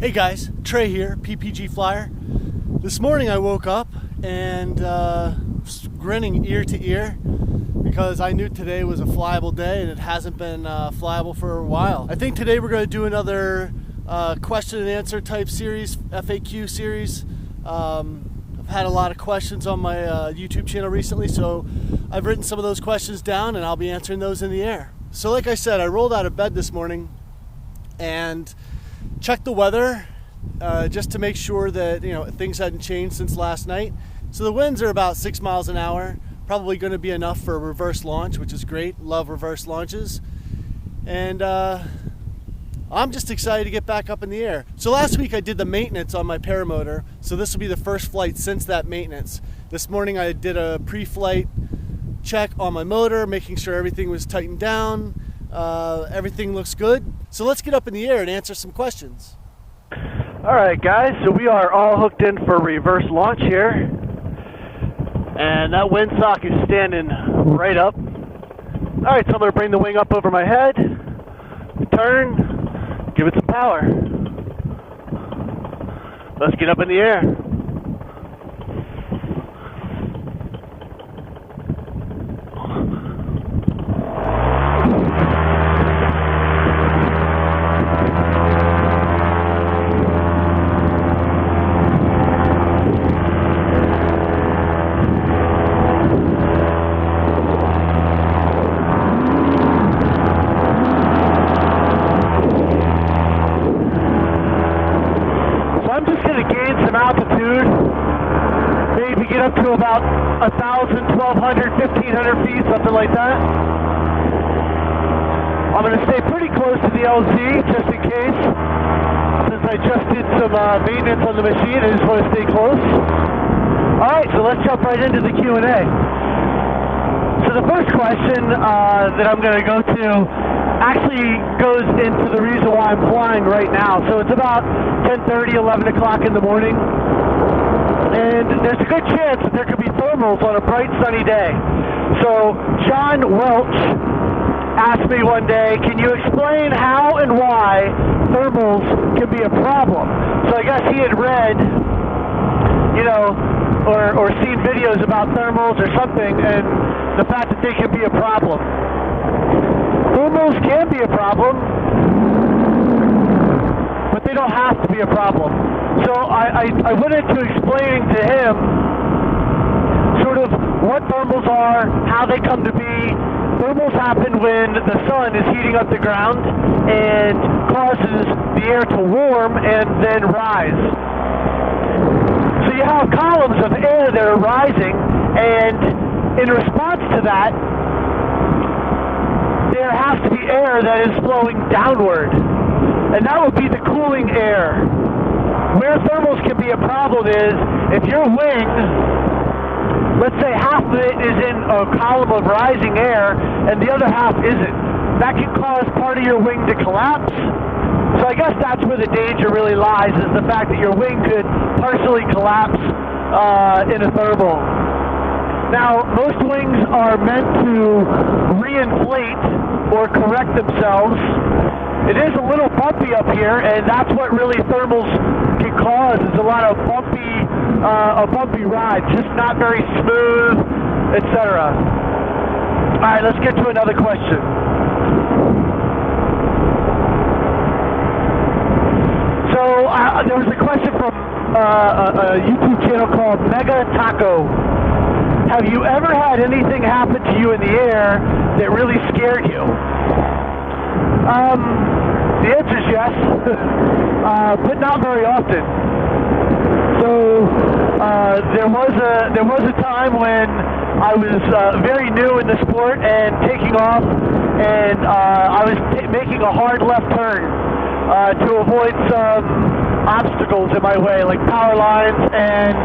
Hey guys, Trey here, PPGFlyr. This morning I woke up and was grinning ear to ear because I knew today was a flyable day and it hasn't been flyable for a while. I think today we're going to do another question and answer type series, FAQ series. I've had a lot of questions on my YouTube channel recently, so I've written some of those questions down and I'll be answering those in the air. So like I said, I rolled out of bed this morning and checked the weather just to make sure that things hadn't changed since last night. So the winds are about 6 miles an hour, probably going to be enough for a reverse launch, which is great. Love reverse launches. And I'm just excited to get back up in the air. So last week I did the maintenance on my paramotor, so this will be the first flight since that maintenance. This morning I did a pre-flight check on my motor, making sure everything was tightened down. Everything looks good. So let's get up in the air and answer some questions. All right, guys, so we are all hooked in for reverse launch here. And that windsock is standing right up. All right, so I'm going to bring the wing up over my head, turn, give it some power. Let's get up in the air. Altitude, maybe get up to about 1,000, 1,200, 1,500 feet, something like that. I'm going to stay pretty close to the LZ just in case, since I just did some maintenance on the machine. I just want to stay close. Alright, so let's jump right into the Q&A. So the first question that I'm going to go to actually goes into the reason why I'm flying right now. So it's about 10:30, 11 o'clock in the morning, and there's a good chance that there could be thermals on a bright sunny day. So John Welch asked me one day, can you explain how and why thermals can be a problem? So I guess he had read, or seen videos about thermals or something, and the fact that they can be a problem. Thermals can be a problem, but they don't have to be a problem. So I went into explaining to him sort of what thermals are, how they come to be. Thermals happen when the sun is heating up the ground and causes the air to warm and then rise. So you have columns of air that are rising, and in response to that, there has to be air that is flowing downward, and that would be the cooling air. Where thermals can be a problem is if your wing, let's say half of it is in a column of rising air and the other half isn't. That can cause part of your wing to collapse. So I guess that's where the danger really lies, is the fact that your wing could partially collapse in a thermal. Now, most wings are meant to reinflate or correct themselves. It is a little bumpy up here, and that's what really thermals can cause, is a lot of a bumpy ride, just not very smooth, etc. All right, let's get to another question. So there was a question from a YouTube channel called Mega Taco. Have you ever had anything happen to you in the air that really scared you? The answer is yes, but not very often. So there was a time when I was very new in the sport and taking off, and I was making a hard left turn to avoid some obstacles in my way, like power lines and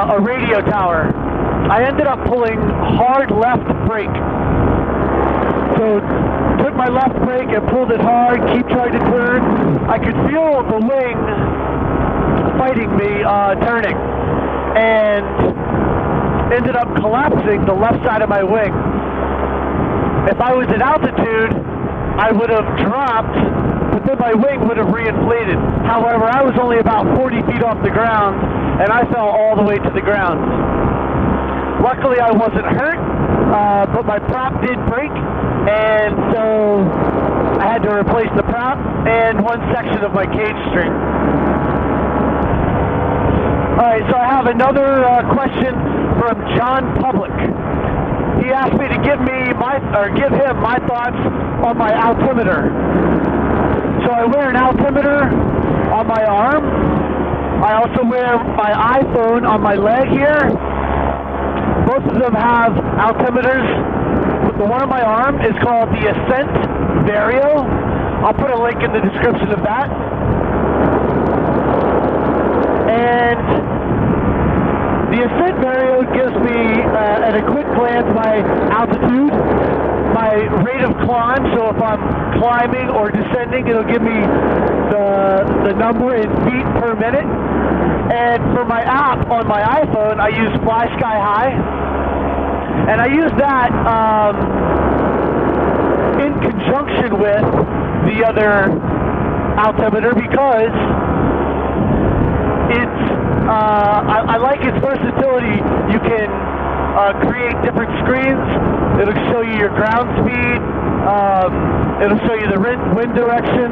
a radio tower. I ended up pulling hard left brake. So took my left brake and pulled it hard, keep trying to turn. I could feel the wing fighting me turning, and ended up collapsing the left side of my wing. If I was at altitude, I would have dropped but then my wing would have reinflated. However, I was only about 40 feet off the ground, and I fell all the way to the ground. Luckily, I wasn't hurt, but my prop did break, and so I had to replace the prop and one section of my cage string. Alright, so I have another question from John Public. He asked me to give him my thoughts on my altimeter. So I wear an altimeter on my arm. I also wear my iPhone on my leg here. Both of them have altimeters. The one on my arm is called the Ascent Vario. I'll put a link in the description of that. And the Ascent Vario gives me, at a quick glance, my altitude, my rate of climb. So if I'm climbing or descending, it'll give me the number in feet per minute. And for my app on my iPhone, I use Fly Sky High. And I use that in conjunction with the other altimeter because it's I like its versatility. You can create different screens. It'll show you your ground speed. It'll show you the wind direction.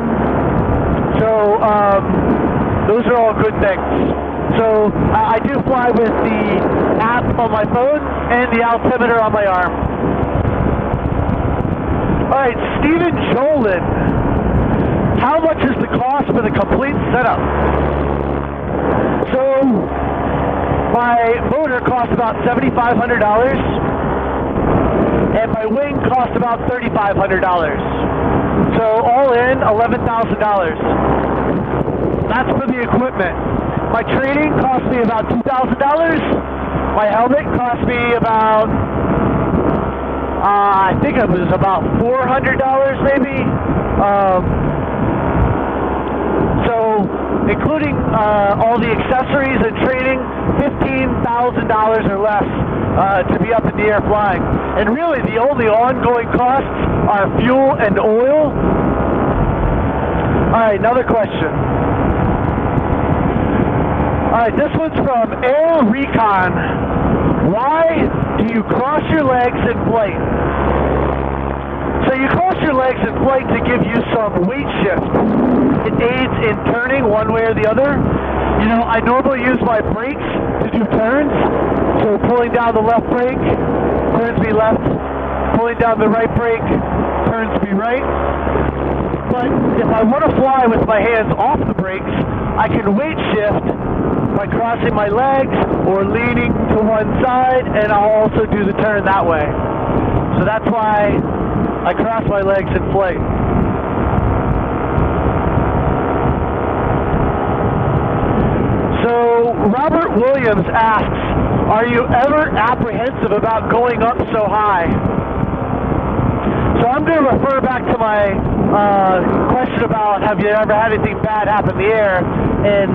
So those are all good things. So I do fly with the app on my phone and the altimeter on my arm. Alright, Stephen Jolin. How much is the cost for the complete setup? So my motor costs about $7,500 and my wing costs about $3,500. So all in, $11,000. That's for the equipment. My training cost me about $2,000. My helmet cost me about, I think it was about $400 maybe. So including all the accessories and training, $15,000 or less to be up in the air flying. And really the only ongoing costs are fuel and oil. Alright, another question. Alright, this one's from Air Recon. Why do you cross your legs in flight? So you cross your legs in flight to give you some weight shift. It aids in turning one way or the other. You know, I normally use my brakes to do turns. So pulling down the left brake, turns me left. Pulling down the right brake, turns me right. But if I want to fly with my hands off the brakes, I can weight shift by crossing my legs or leaning to one side, and I'll also do the turn that way. So that's why I cross my legs in flight. So Robert Williams asks, are you ever apprehensive about going up so high? So I'm going to refer back to my question about have you ever had anything bad happen in the air, and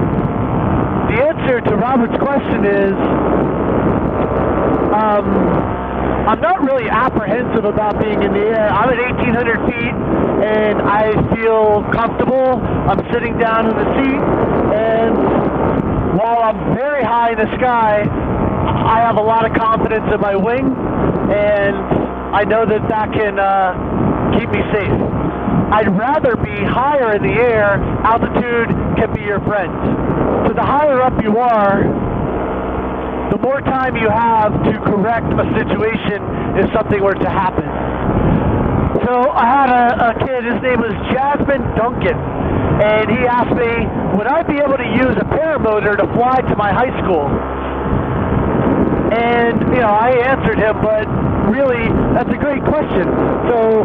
the answer to Robert's question is I'm not really apprehensive about being in the air. I'm at 1,800 feet and I feel comfortable. I'm sitting down in the seat, and while I'm very high in the sky, I have a lot of confidence in my wing, and I know that that can keep me safe. I'd rather be higher in the air. Altitude can be your friend. So the higher up you are, the more time you have to correct a situation if something were to happen. So I had a kid, his name was Jasmine Duncan, and he asked me, would I be able to use a paramotor to fly to my high school? And, you know, I answered him, but really, that's a great question. So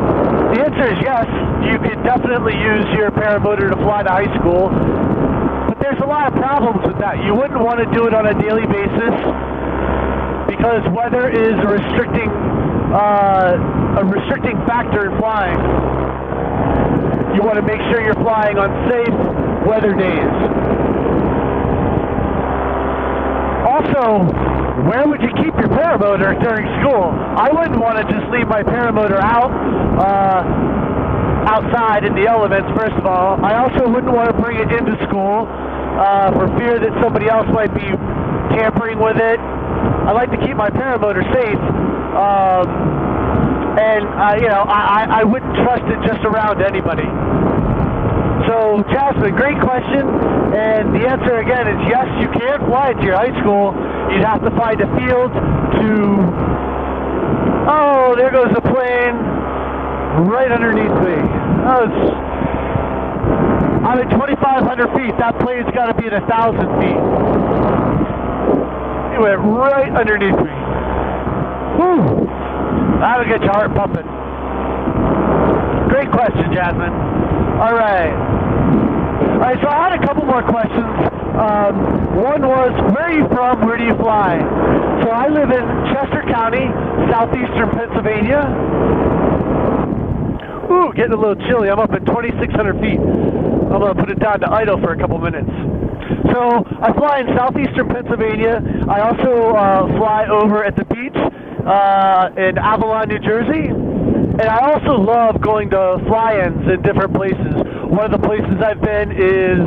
the answer is yes, you could definitely use your paramotor to fly to high school. But there's a lot of problems with that. You wouldn't want to do it on a daily basis because weather is a restricting factor in flying. You want to make sure you're flying on safe weather days. Also, where would you keep your paramotor during school? I wouldn't want to just leave my paramotor out. outside in the elements, first of all. I also wouldn't want to bring it into school for fear that somebody else might be tampering with it. I like to keep my paramotor safe, and I wouldn't trust it just around anybody. So, Jasmine, great question, and the answer again is yes, you can fly it to your high school. You'd have to find a field to... Oh, there goes the plane right underneath me. I'm at 2,500 feet. That plane's got to be at 1,000 feet. It went right underneath me. Whew. That'll get your heart pumping. Great question, Jasmine. All right, so I had a couple more questions. One was, where are you from? Where do you fly? So I live in Chester County, southeastern Pennsylvania. Ooh, getting a little chilly. I'm up at 2,600 feet. I'm going to put it down to idle for a couple minutes. So I fly in southeastern Pennsylvania. I also fly over at the beach in Avalon, New Jersey. And I also love going to fly-ins in different places. One of the places I've been is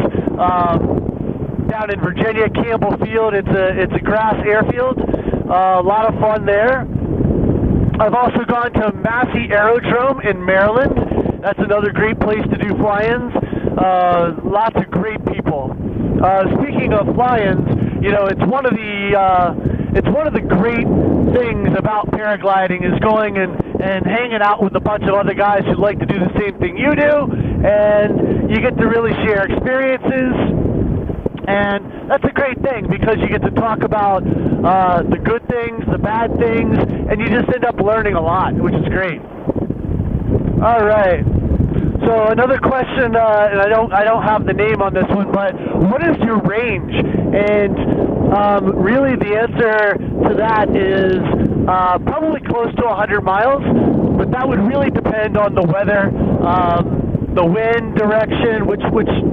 down in Virginia, Campbell Field. It's a grass airfield. A lot of fun there. I've also gone to Massey Aerodrome in Maryland. That's another great place to do fly-ins. Lots of great people. Speaking of fly-ins, it's one of the great things about paragliding is going and hanging out with a bunch of other guys who like to do the same thing you do, and you get to really share experiences. And that's a great thing because you get to talk about the good things, the bad things, and you just end up learning a lot, which is great. All right. So another question, and I don't have the name on this one, but what is your range? And really the answer to that is probably close to 100 miles, but that would really depend on the weather, the wind direction, which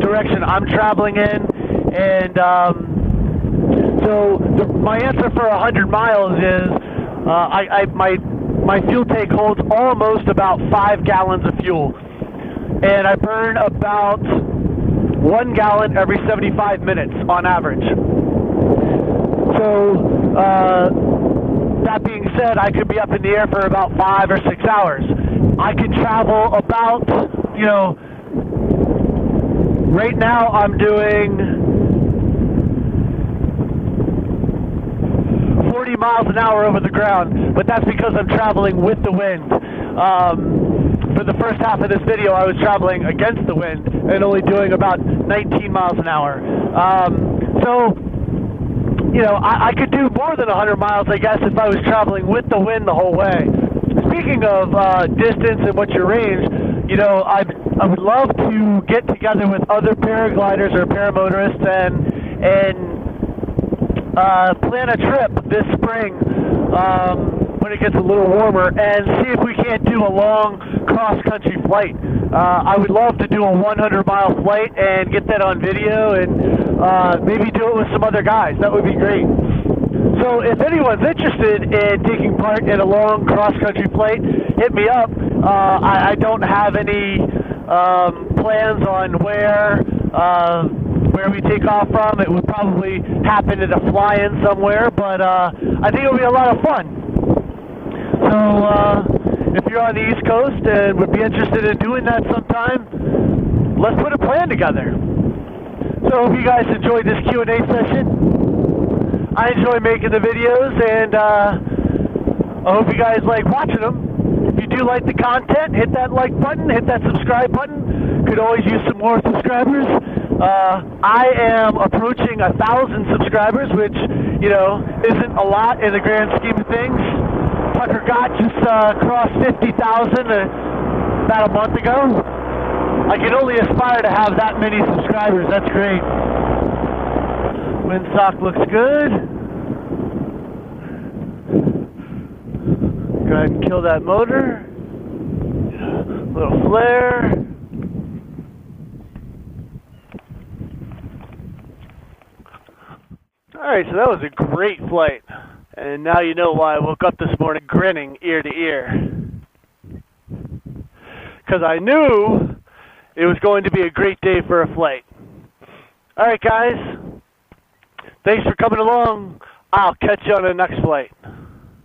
direction I'm traveling in. And my answer for 100 miles is my fuel tank holds almost about 5 gallons of fuel, and I burn about 1 gallon every 75 minutes on average. So that being said, I could be up in the air for about 5 or 6 hours. I could travel about, right now I'm doing 40 miles an hour over the ground, but that's because I'm traveling with the wind. For the first half of this video, I was traveling against the wind and only doing about 19 miles an hour. I could do more than 100 miles, I guess, if I was traveling with the wind the whole way. Speaking of distance and what's your range, I would love to get together with other paragliders or paramotorists and plan a trip this spring when it gets a little warmer and see if we can't do a long cross-country flight. I would love to do a 100-mile flight and get that on video and maybe do it with some other guys. That would be great. So if anyone's interested in taking part in a long cross-country flight, hit me up. I don't have any plans on where we take off from. It would probably happen at a fly-in somewhere, but I think it'll be a lot of fun. So if you're on the East Coast and would be interested in doing that sometime, let's put a plan together. So I hope you guys enjoyed this Q&A session. I enjoy making the videos, and I hope you guys like watching them. If you do like the content, hit that like button, hit that subscribe button. Could always use some more subscribers. I am approaching 1,000 subscribers, which, isn't a lot in the grand scheme of things. Tucker Gott just crossed 50,000 about a month ago. I can only aspire to have that many subscribers. That's great. Windsock looks good. Go ahead and kill that motor. Little flare. Alright, so that was a great flight. And now you know why I woke up this morning grinning ear to ear. because I knew it was going to be a great day for a flight. All right, guys. Thanks for coming along. I'll catch you on the next flight.